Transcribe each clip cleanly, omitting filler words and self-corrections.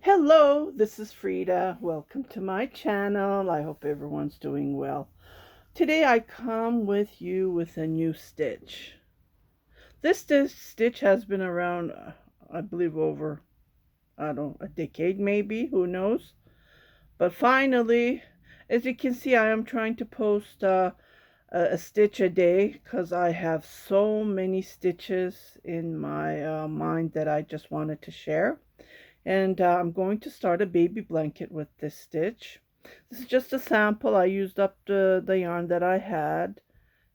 Hello, this is Frida. Welcome to my channel. I hope everyone's doing well. Today I come with you with a new stitch. This stitch has been around, I believe over, I don't know, a decade maybe, who knows. But finally, as you can see, I am trying to post a stitch a day because I have so many stitches in my mind that I just wanted to share. And I'm going to start a baby blanket with this stitch. This is just a sample. I used up the yarn that I had,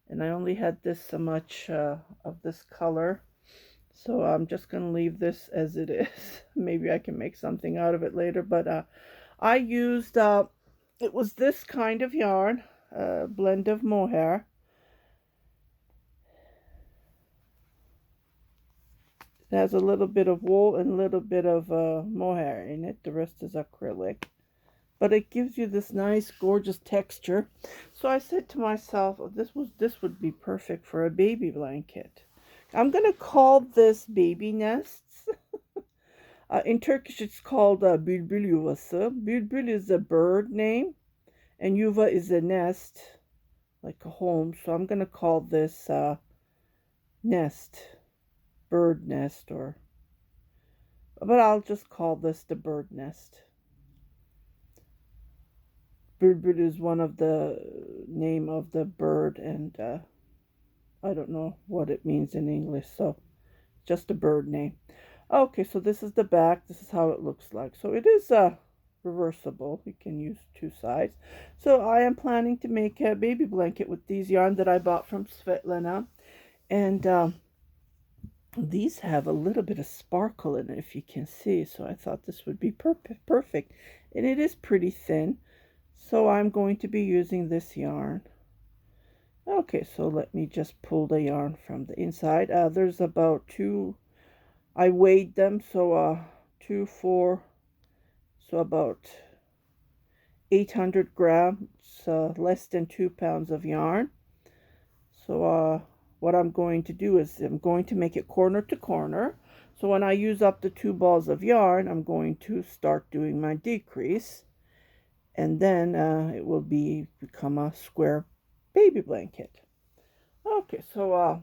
and I only had this much of this color. So I'm just going to leave this as it is. Maybe I can make something out of it later, but I used, it was this kind of yarn, a blend of mohair. It has a little bit of wool and a little bit of mohair in it. The rest is acrylic. But it gives you this nice, gorgeous texture. So I said to myself, oh, this would be perfect for a baby blanket. I'm going to call this baby nests. In Turkish, it's called bülbül yuvası. Bülbül is a bird name, and yuva is a nest, like a home. So I'm going to call this nest, bird nest, but I'll just call this the bird nest. Bülbül is one of the name of the bird, and I don't know what it means in English, so just a bird name. Okay, so this is the back. This is how it looks like. So it is reversible. You can use two sides. So I am planning to make a baby blanket with these yarn that I bought from Svetlana, and these have a little bit of sparkle in it, if you can see. So I thought this would be perfect, and it is pretty thin. So I'm going to be using this yarn. Okay, so let me just pull the yarn from the inside. There's about I weighed them, so 2, 4, so about 800 grams, less than 2 pounds of yarn. So what I'm going to do is I'm going to make it corner to corner. So when I use up the 2 balls of yarn, I'm going to start doing my decrease. And then it will become a square baby blanket. Okay, so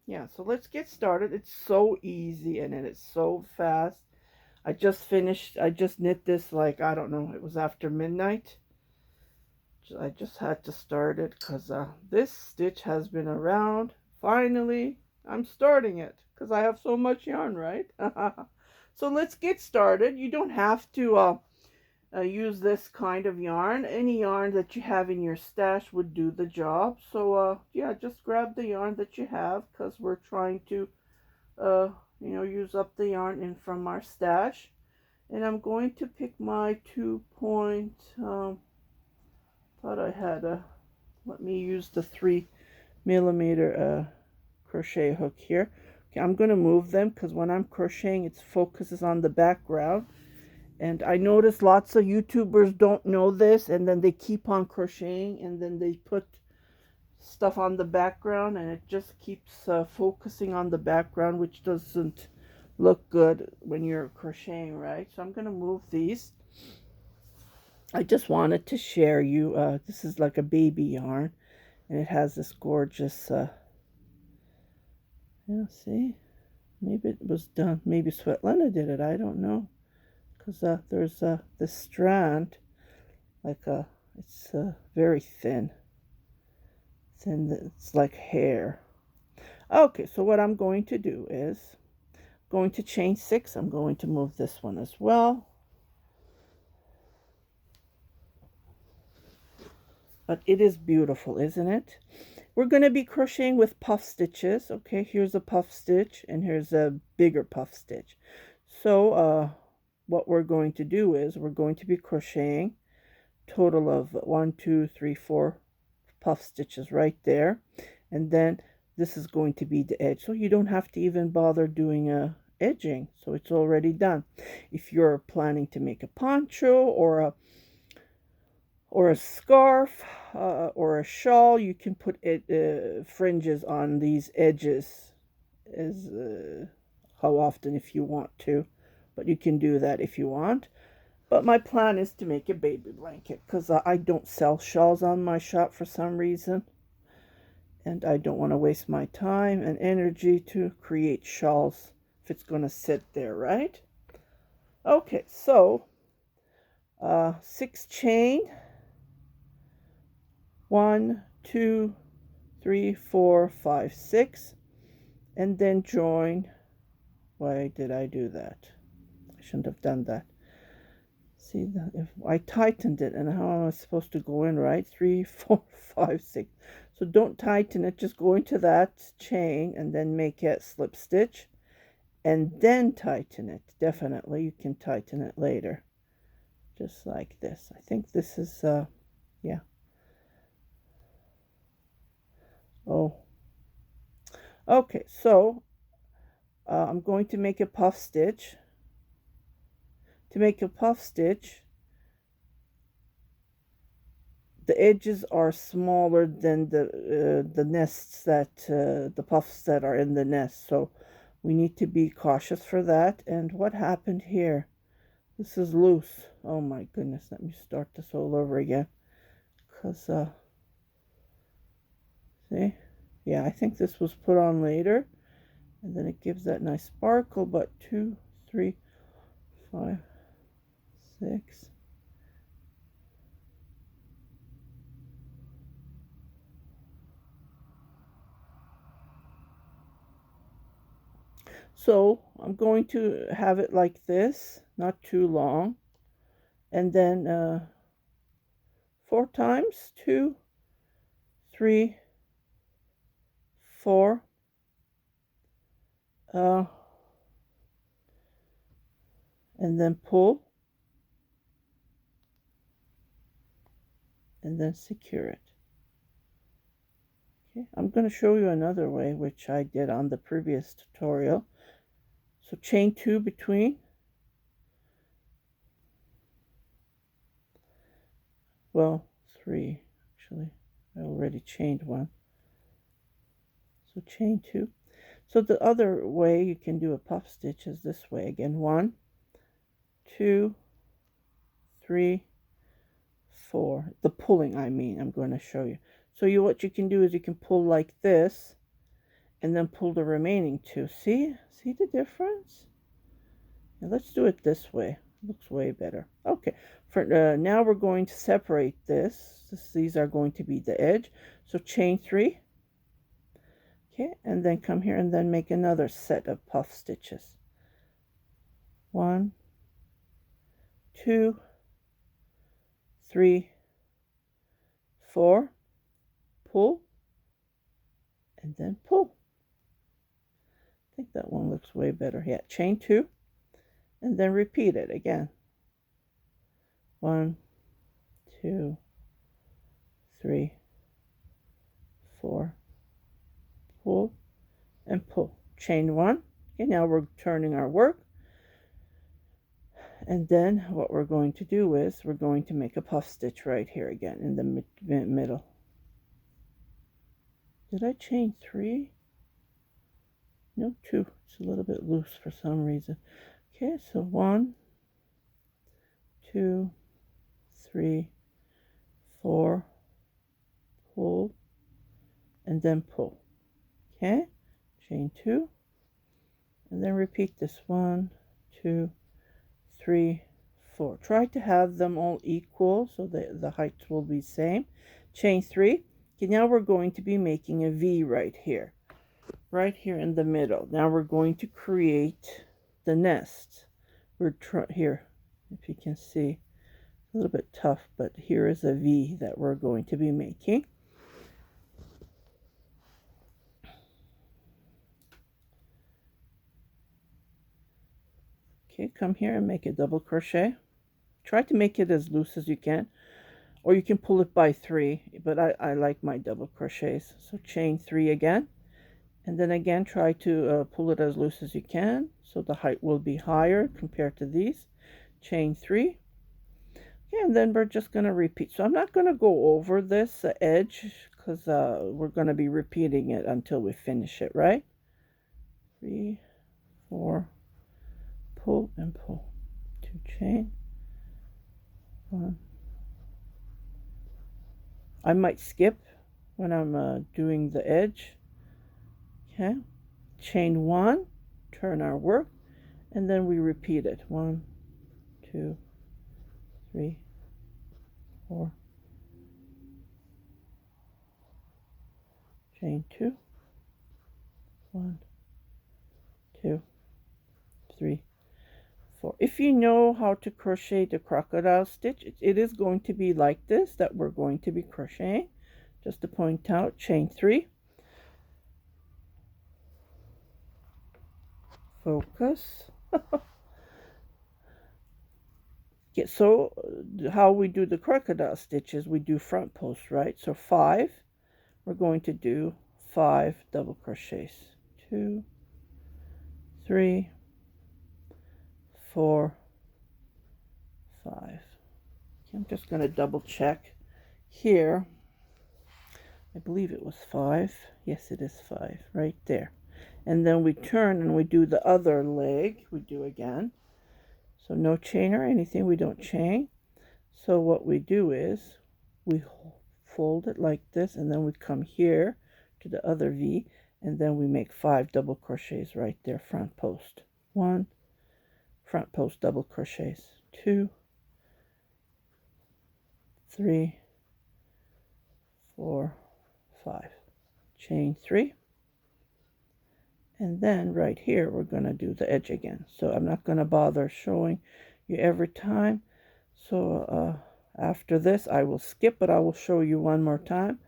yeah, so let's get started. It's so easy and it's so fast. I just knit this, like, I don't know, it was after midnight. I just had to start it because this stitch has been around. Finally, I'm starting it because I have so much yarn, right? So let's get started. You don't have to use this kind of yarn. Any yarn that you have in your stash would do the job. So yeah, just grab the yarn that you have because we're trying to use up the yarn in from our stash. And I'm going to pick my 2-point, thought I had let me use the 3mm crochet hook here. Okay, I'm going to move them because when I'm crocheting, it focuses on the background. And I notice lots of YouTubers don't know this, and then they keep on crocheting, and then they put stuff on the background, and it just keeps focusing on the background, which doesn't look good when you're crocheting, right? So I'm going to move these. I just wanted to share you, this is like a baby yarn, and it has this gorgeous, yeah, see? Maybe it was done, maybe Svetlana did it, I don't know. Because there's this strand, like it's very thin. It's like hair. Okay, so what I'm going to do is going to chain 6. I'm going to move this one as well. But it is beautiful, isn't it? We're going to be crocheting with puff stitches. Okay, here's a puff stitch, and here's a bigger puff stitch. So what we're going to do is we're going to be crocheting total of 1, 2, 3, 4 puff stitches right there, and then this is going to be the edge, so you don't have to even bother doing a edging, so it's already done. If you're planning to make a poncho or a scarf or a shawl, you can put fringes on these edges as how often if you want to, but you can do that if you want. But my plan is to make a baby blanket because I don't sell shawls on my shop for some reason. And I don't want to waste my time and energy to create shawls if it's going to sit there, right? Okay, so 6 chain, 1, 2, 3, 4, 5, 6, and then join. Why did I do that? I shouldn't have done that. See, if I tightened it, and how am I supposed to go in, right? 3, 4, 5, 6. So don't tighten it, just go into that chain and then make it slip stitch and then tighten it. Definitely you can tighten it later, just like this. I think this is yeah. Oh, okay, so I'm going to make a puff stitch. To make a puff stitch, the edges are smaller than the nests that the puffs that are in the nest, so we need to be cautious for that. And what happened here? This is loose. Oh my goodness, let me start this all over again, because see, yeah, I think this was put on later, and then it gives that nice sparkle. But 2, 3, 5, 6. So I'm going to have it like this, not too long, and then 4 times, 2, 3, 4, and then pull, and then secure it. Okay, I'm going to show you another way, which I did on the previous tutorial. So chain 2 between, well, 3 actually, I already chained 1. So chain 2. So the other way you can do a puff stitch is this way again. 1, 2, 3, 4. The pulling, I mean, I'm going to show you. So what you can do is you can pull like this and then pull the remaining 2. See the difference? Now let's do it this way. Looks way better. Okay, for now we're going to separate this. These are going to be the edge. So chain 3. Okay, and then come here and then make another set of puff stitches. 1, 2, 3, 4, pull, and then pull. I think that one looks way better. Yeah, chain 2, and then repeat it again. 1, 2, 3, 4, pull, and pull. Chain 1. Okay, now we're turning our work. And then what we're going to do is we're going to make a puff stitch right here again in the middle. Did I chain 3? No, 2. It's a little bit loose for some reason. Okay, so 1, 2, 3, 4, pull, and then pull. Okay, chain 2, and then repeat this. 1, 2, 3, 4. Try to have them all equal so that the heights will be same. Chain 3. Okay, now we're going to be making a V right here in the middle. Now we're going to create the nest. We're here, if you can see, a little bit tough, but here is a V that we're going to be making. Okay, come here and make a double crochet. Try to make it as loose as you can, or you can pull it by 3, but I like my double crochets. So chain 3 again, and then again try to pull it as loose as you can so the height will be higher compared to these. Chain 3. Okay, and then we're just going to repeat. So I'm not going to go over this edge because we're going to be repeating it until we finish it, right? 3, 4, pull and pull, 2 chain, 1. I might skip when I'm doing the edge. Okay, chain 1, turn our work, and then we repeat it. 1, 2, 3, 4, chain 2, 1, 2, 3, 4. If you know how to crochet the crocodile stitch, it is going to be like this that we're going to be crocheting. Just to point out, chain 3, focus. Okay, so how we do the crocodile stitches, we do front post, right? So 5, we're going to do 5 double crochets. 2, 3, 4, 5. Okay, I'm just going to double check here. I believe it was 5. Yes, it is 5 right there. And then we turn and we do the other leg. We do again. So no chain or anything. We don't chain. So what we do is we fold it like this, and then we come here to the other V, and then we make 5 double crochets right there, front post. 1, front post double crochets. 2, 3, 4, 5. Chain 3. And then right here, we're going to do the edge again. So I'm not going to bother showing you every time. So after this, I will skip, but I will show you one more time.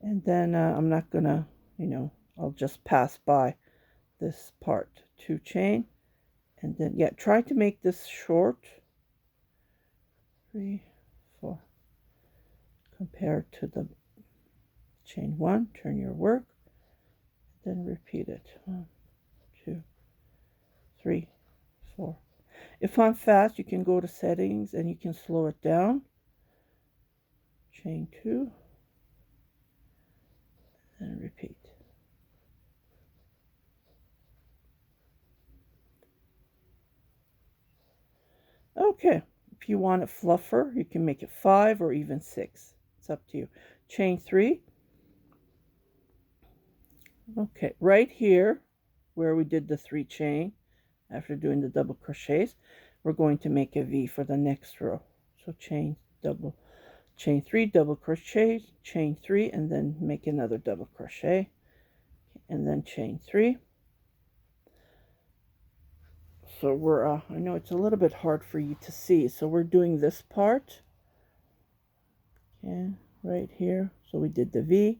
And then I'm not going to, I'll just pass by this part. 2 chain. And then, yeah, try to make this short. 3, 4. Compared to the chain 1, turn your work. Then repeat it. 1, 2, 3, 4. If I'm fast, you can go to settings and you can slow it down. Chain 2, and repeat. Okay, if you want it fluffer, you can make it 5 or even 6. It's up to you. Chain 3. Okay, right here where we did the 3 chain after doing the double crochets, we're going to make a V for the next row. So chain 3 double crochet, chain 3, and then make another double crochet, and then chain 3. So we're I know it's a little bit hard for you to see, so we're doing this part, okay, right here. So we did the V,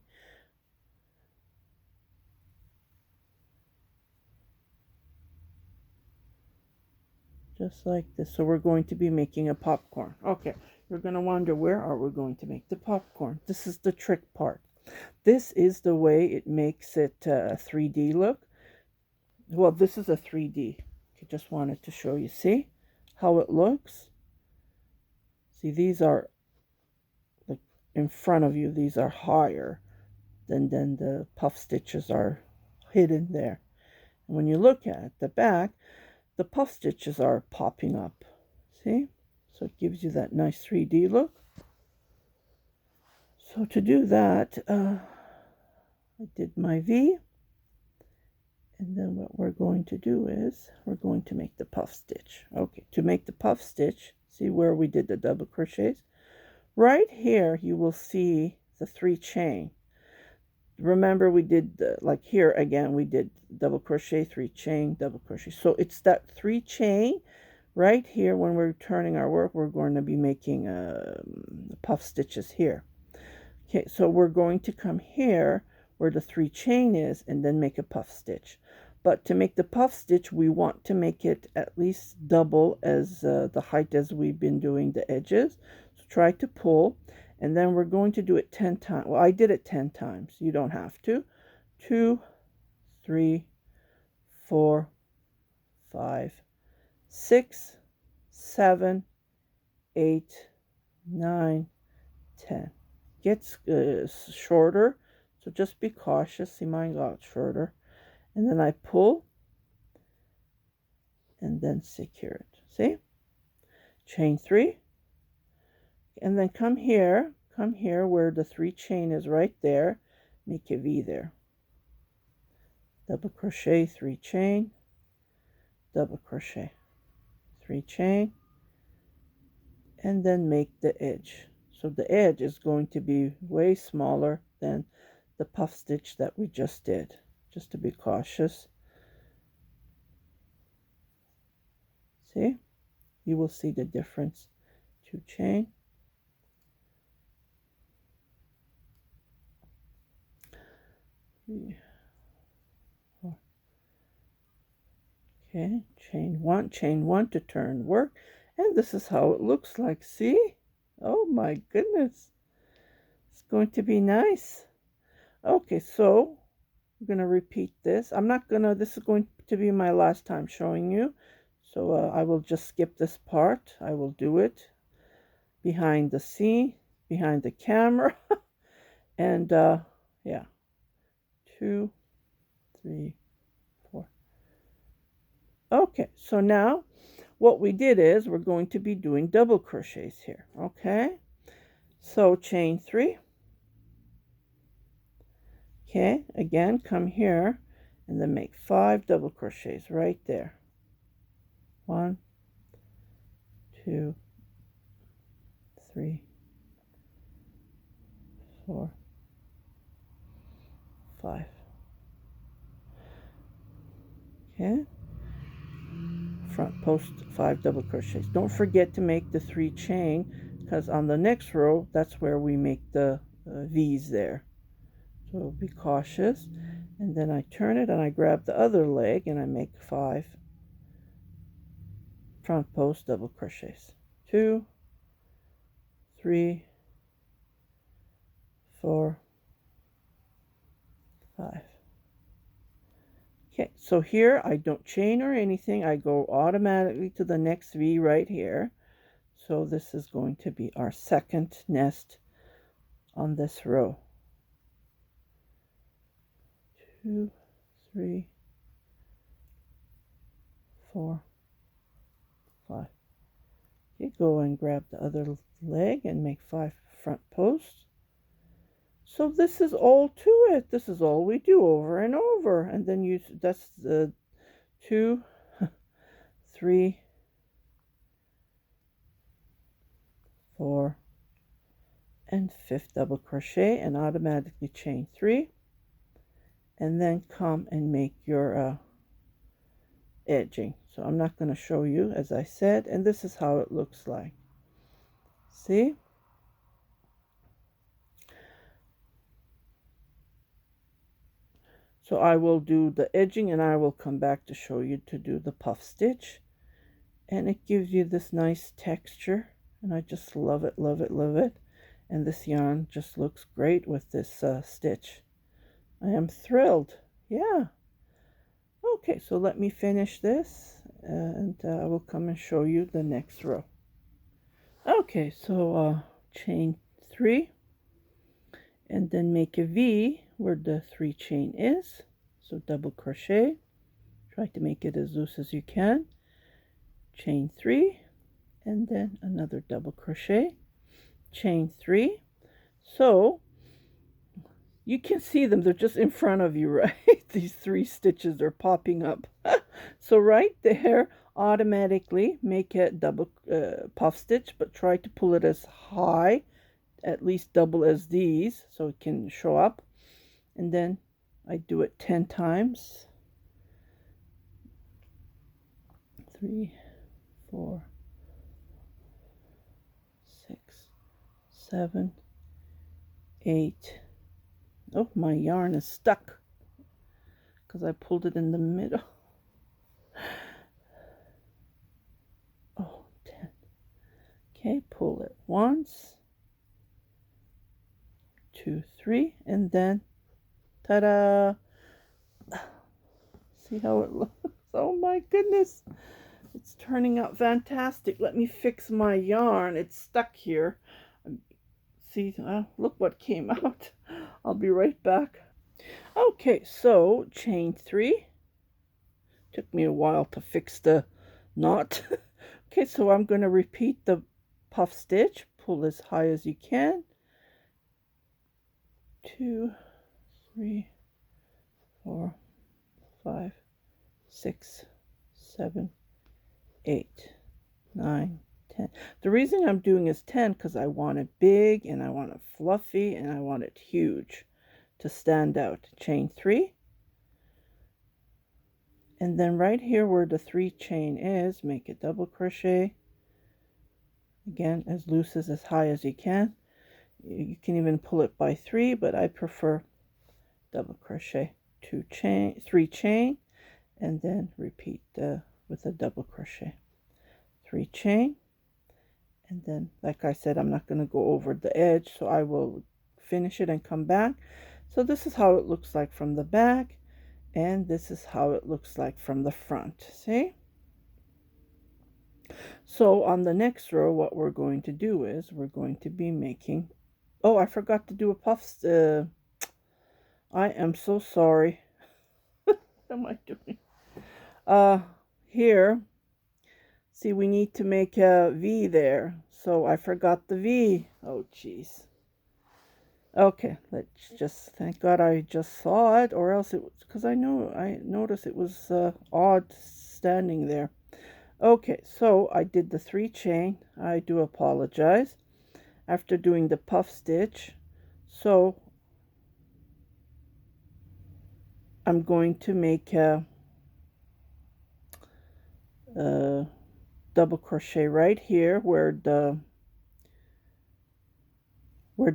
just like this. So we're going to be making a popcorn. Okay, you're going to wonder, where are we going to make the popcorn? This is the trick part. This is the way it makes it 3D look. Well, this is a 3D. I just wanted to show you. See how it looks? See, these are like in front of you. These are higher than the puff stitches are hidden there. And when you look at the back, the puff stitches are popping up. See? So it gives you that nice 3D look. So to do that, I did my V. And then what we're going to do is we're going to make the puff stitch. Okay, to make the puff stitch, see where we did the double crochets? Right here, you will see the 3 chain. Remember, we did like here again, we did double crochet, 3 chain, double crochet. So it's that 3 chain right here. When we're turning our work, we're going to be making puff stitches here. Okay, so we're going to come here where the 3 chain is and then make a puff stitch. But to make the puff stitch, we want to make it at least double as the height as we've been doing the edges. So try to pull, and then we're going to do it 10 times. Well, I did it 10 times. You don't have to. 2, 3, 4, 5, 6, 7, 8, 9, 10. Gets shorter, so just be cautious. See, mine got shorter. And then I pull, and then secure it. See? Chain 3, and then come here where the 3 chain is right there, make a V there. Double crochet, 3 chain, double crochet, 3 chain, and then make the edge. So the edge is going to be way smaller than the puff stitch that we just did, just to be cautious. See? You will see the difference. 2 chain. Okay, chain 1 to turn work, and this is how it looks like. See? Oh my goodness, it's going to be nice. Okay, so I'm gonna repeat this. This is going to be my last time showing you, so I will just skip this part. I will do it behind the scene, behind the camera. And yeah, 2, 3, 4. Okay, so now what we did is we're going to be doing double crochets here. Okay, so chain 3. Okay, again, come here and then make 5 double crochets right there. 1, 2, 3, 4, 5. Okay, front post 5 double crochets. Don't forget to make the 3 chain, because on the next row that's where we make the V's there. So be cautious. And then I turn it and I grab the other leg and I make 5 front post double crochets. 2, 3, 4, 5. Okay, so here I don't chain or anything. I go automatically to the next V right here. So this is going to be our second nest on this row. 2, 3, 4, 5. Okay, go and grab the other leg and make 5 front posts. So this is all to it. This is all we do over and over. And then that's the 2, 3, 4, and 5th double crochet, and automatically chain 3, and then come and make your edging. So I'm not going to show you, as I said, and this is how it looks like. See? So I will do the edging and I will come back to show you to do the puff stitch, and it gives you this nice texture, and I just love it, love it, love it. And this yarn just looks great with this stitch. I am thrilled. Yeah. Okay, so let me finish this and I will come and show you the next row. Okay, so chain 3 and then make a V where the 3 chain is. So double crochet. Try to make it as loose as you can. Chain 3 and then another double crochet. Chain 3. So you can see them, they're just in front of you, right? These 3 stitches are popping up. So right there, automatically make a double puff stitch, but try to pull it as high, at least double as these, so it can show up. And then I do it 10 times. 3, 4, 6, 7, 8. Oh, my yarn is stuck because I pulled it in the middle. Oh, 10. Okay, pull it once, 2, 3, and then ta-da! See how it looks? Oh my goodness, it's turning out fantastic. Let me fix my yarn. It's stuck here. See, look what came out. I'll be right back. Okay, so chain 3. Took me a while to fix the not. Okay, so I'm going to repeat the puff stitch. Pull as high as you can. 2, 3, 4, 5, 6, 7, 8, 9, 10. The reason I'm doing is 10 because I want it big and I want it fluffy and I want it huge to stand out. Chain 3. And then right here where the 3 chain is, make a double crochet. Again, as loose as high as you can. You can even pull it by 3, but I prefer double crochet. 3 chain, and then repeat with a double crochet. 3 chain, and then like I said, I'm not going to go over the edge, so I will finish it and come back. So this is how it looks like from the back, and this is how it looks like from the front. See? So on the next row, what we're going to do is we're going to be making, oh, I forgot to do a puff. I am so sorry. What am I doing? Here, see, we need to make a V there. So I forgot the V. Oh, jeez. Okay, let's just, thank God I just saw it, or else it was, because I noticed it was odd standing there. Okay, so I did the 3 chain. I do apologize. After doing the puff stitch, so I'm going to make a double crochet right here where the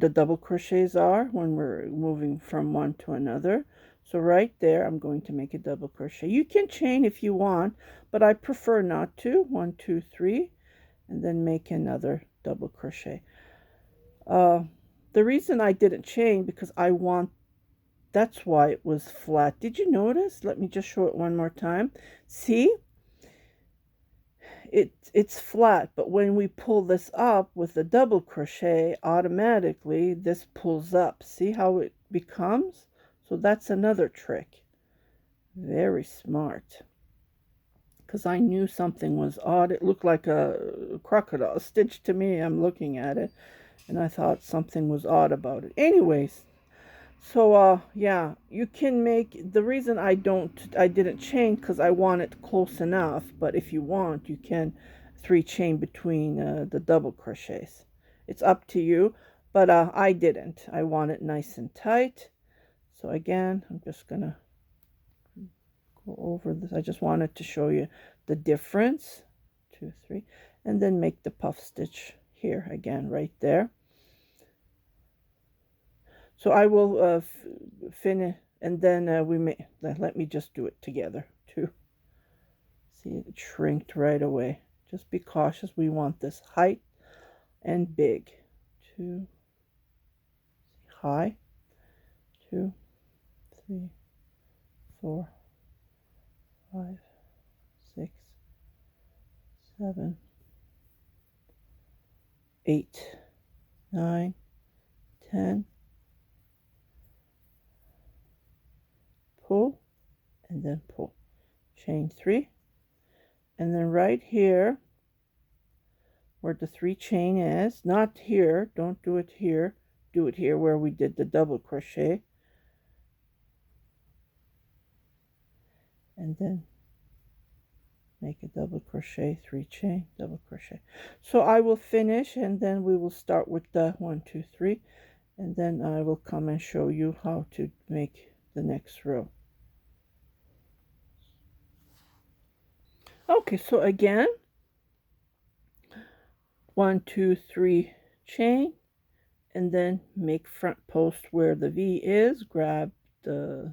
double crochets are when we're moving from one to another. So right there, I'm going to make a double crochet. You can chain if you want, but I prefer not to. 1, 2, 3, and then make another double crochet. The reason I didn't chain because that's why it was flat. Did you notice? Let me just show it one more time. See? It's flat, but when we pull this up with the double crochet, automatically this pulls up. See how it becomes? So that's another trick. Very smart. Because I knew something was odd. It looked like a crocodile stitch to me. I'm looking at it, and I thought something was odd about it. Anyways, so yeah, you can make, the reason I didn't chain because I want it close enough, but if you want, you can 3 chain between the double crochets. It's up to you, but I didn't. I want it nice and tight. So again, I'm just gonna go over this. I just wanted to show you the difference. 2, 3, and then make the puff stitch here again, right there. So I will finish, and then let me just do it together too. See, it shrinked right away. Just be cautious. We want this height and big. 2, high, 2, 3, 4, 5, 6, 7, 8, 9, 10. Pull, and then pull. Chain 3, and then right here where the 3 chain is, not here, don't do it here, do it here where we did the double crochet, and then make a double crochet, 3 chain, double crochet. So I will finish, and then we will start with the 1, 2, 3, and then I will come and show you how to make the next row. Okay, so again, 1, 2, 3 chain, and then make front post where the V is. Grab the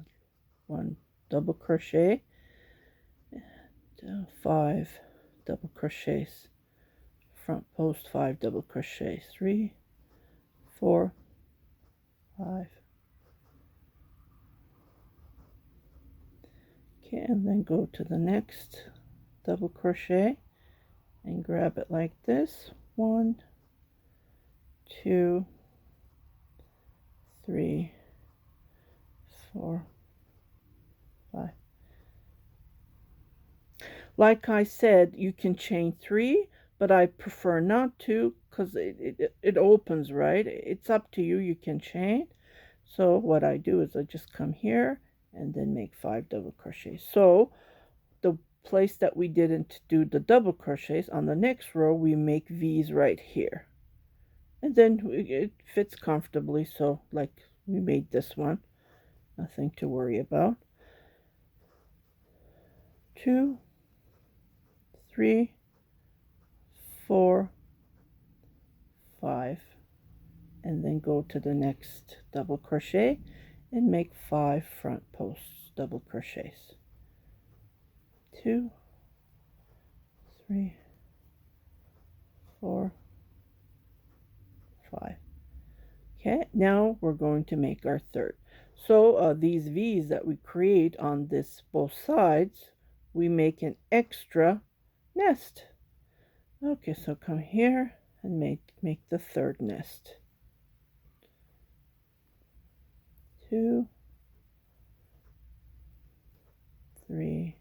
1 double crochet, and 5 double crochets. Front post 5 double crochets. 3, 4, 5. Okay, and then go to the next double crochet and grab it like this. 1, 2, 3, 4, 5. Like I said, you can chain 3, but I prefer not to because it opens, right? It's up to you. You can chain. So what I do is I just come here and then make 5 double crochets. So the place that we didn't do the double crochets, on the next row we make V's right here, and then it fits comfortably. So like we made this one, nothing to worry about. 2, 3, 4, 5, and then go to the next double crochet and make 5 front posts double crochets. 2, 3, 4, 5. Okay, now we're going to make our third. So these V's that we create on this both sides, we make an extra nest. Okay, so come here and make the third nest. 2, 3,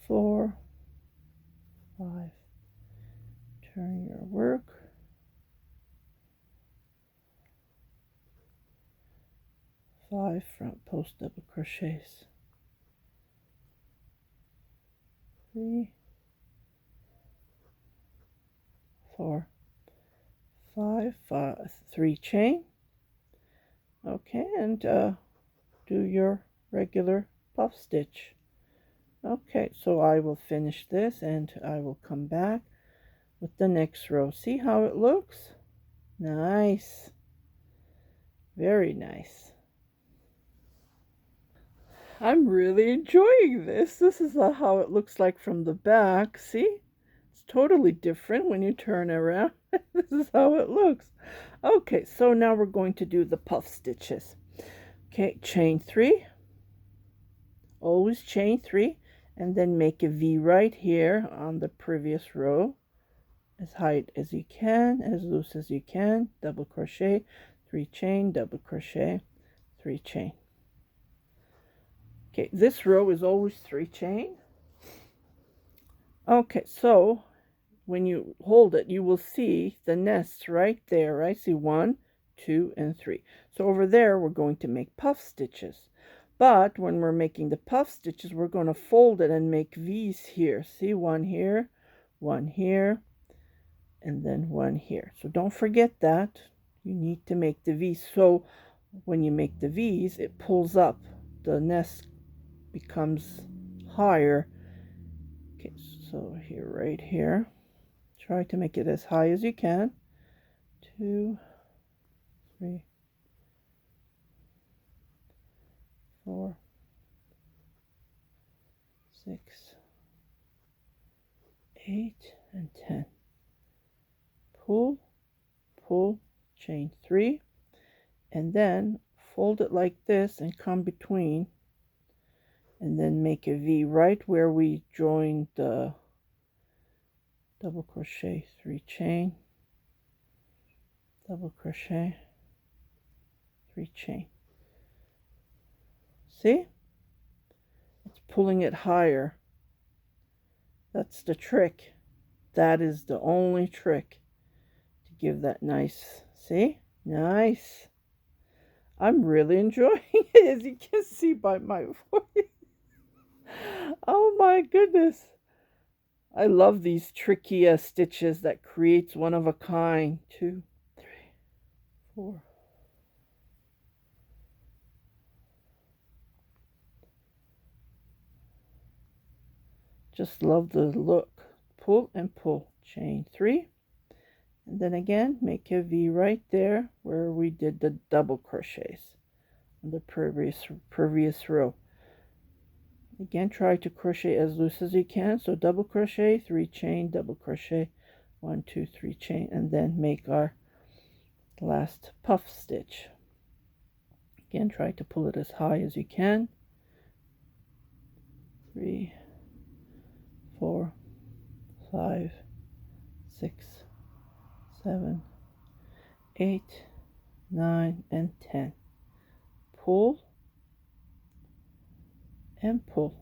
4, 5. Turn your work. 5 front post double crochets. 3, 4, 5, 3 chain. Okay, and do your regular puff stitch. Okay, so I will finish this and I will come back with the next row. See how it looks? Nice. Very nice. I'm really enjoying this. This is how it looks like from the back. See? It's totally different when you turn around. This is how it looks. Okay, so now we're going to do the puff stitches. Okay, chain 3. Always chain 3 and then make a V right here on the previous row, as high as you can, as loose as you can. Double crochet, 3 chain, double crochet, 3 chain. Okay, this row is always 3 chain. Okay, so when you hold it, you will see the nests right there, right? See 1, 2, and 3. So over there, we're going to make puff stitches. But when we're making the puff stitches, we're going to fold it and make V's here. See, 1 here, 1 here, and then 1 here. So don't forget that. You need to make the V's. So when you make the V's, it pulls up. The nest becomes higher. Okay, so here, right here. Try to make it as high as you can. 2, 3, 4, 6, 8, and 10. Pull, pull, chain 3, and then fold it like this and come between, and then make a V right where we joined the double crochet, 3 chain, double crochet, 3 chain. See? It's pulling it higher. That's the trick. That is the only trick to give that nice, see? Nice. I'm really enjoying it, as you can see by my voice. Oh my goodness. I love these tricky stitches that creates one of a kind. 2, 3, 4. Just love the look. Pull and pull. Chain 3. And then again, make a V right there where we did the double crochets on the previous row. Again, try to crochet as loose as you can. So double crochet, 3 chain, double crochet, 1, 2, 3 chain, and then make our last puff stitch. Again, try to pull it as high as you can. 3, 4, 5, 6, 7, 8, 9, and 10. Pull and pull.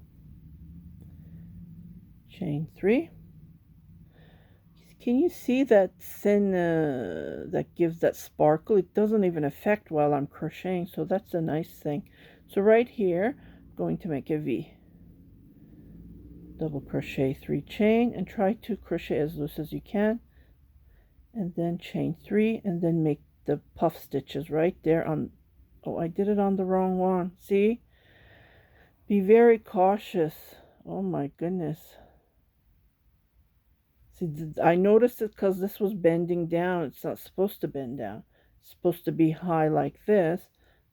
chain 3. Can you see that thin, that gives that sparkle? It doesn't even affect while I'm crocheting, so that's a nice thing. So right here, I'm going to make a V. Double crochet 3 chain and try to crochet as loose as you can. And then chain 3 and then make the puff stitches right there on, oh, I did it on the wrong one. See? Be very cautious. Oh my goodness. See, I noticed it because this was bending down. It's not supposed to bend down. It's supposed to be high like this.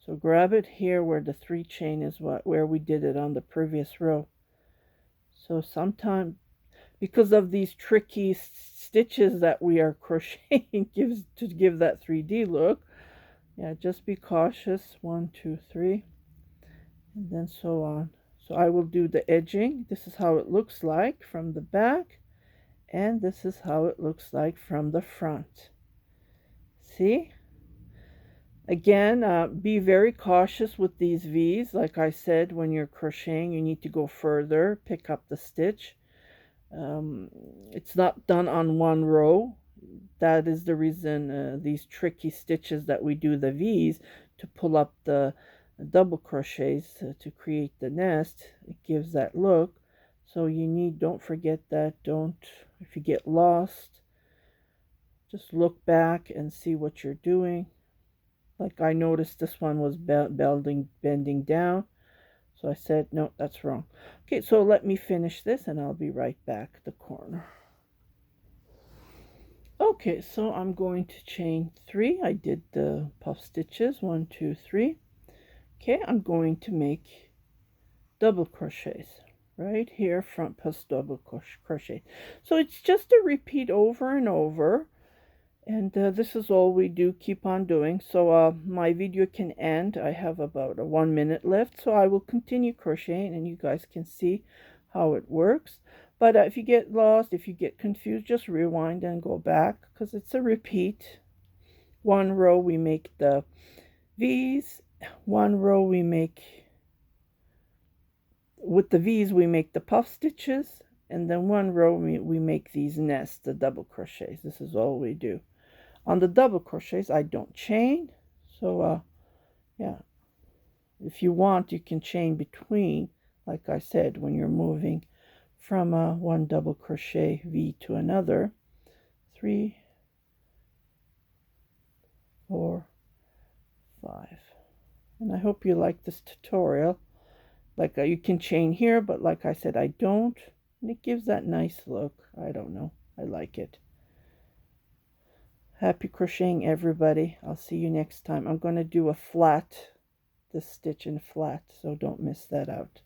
So grab it here where the 3 chain is, where we did it on the previous row. So sometimes, because of these tricky stitches that we are crocheting, to give that 3D look, yeah, just be cautious. 1, 2, 3, and then so on. So I will do the edging. This is how it looks like from the back. And this is how it looks like from the front. See? Again, be very cautious with these V's. Like I said, when you're crocheting, you need to go further, pick up the stitch. It's not done on one row. That is the reason these tricky stitches that we do the V's to pull up the double crochets to create the nest. It gives that look. So you need, don't forget that, if you get lost, just look back and see what you're doing. Like I noticed this one was bending down. So I said, no, that's wrong. Okay, so let me finish this and I'll be right back the corner. Okay, so I'm going to chain 3. I did the puff stitches, 1, 2, 3. Okay, I'm going to make double crochets. Right here, front plus double crochet. So it's just a repeat over and over, and this is all we do, keep on doing. So my video can end. I have about 1 minute left, so I will continue crocheting and you guys can see how it works. But if you get lost, if you get confused, just rewind and go back, because it's a repeat. One row we make the V's, one row we make, with the V's we make the puff stitches, and then one row we make these nests, the double crochets. This is all we do. On the double crochets I don't chain, so yeah, if you want you can chain between, like I said, when you're moving from one double crochet V to another. 3, 4, 5. And I hope you like this tutorial. Like you can chain here, but like I said, I don't. And it gives that nice look. I don't know. I like it. Happy crocheting, everybody. I'll see you next time. I'm going to do a flat, this stitch in flat, so don't miss that out.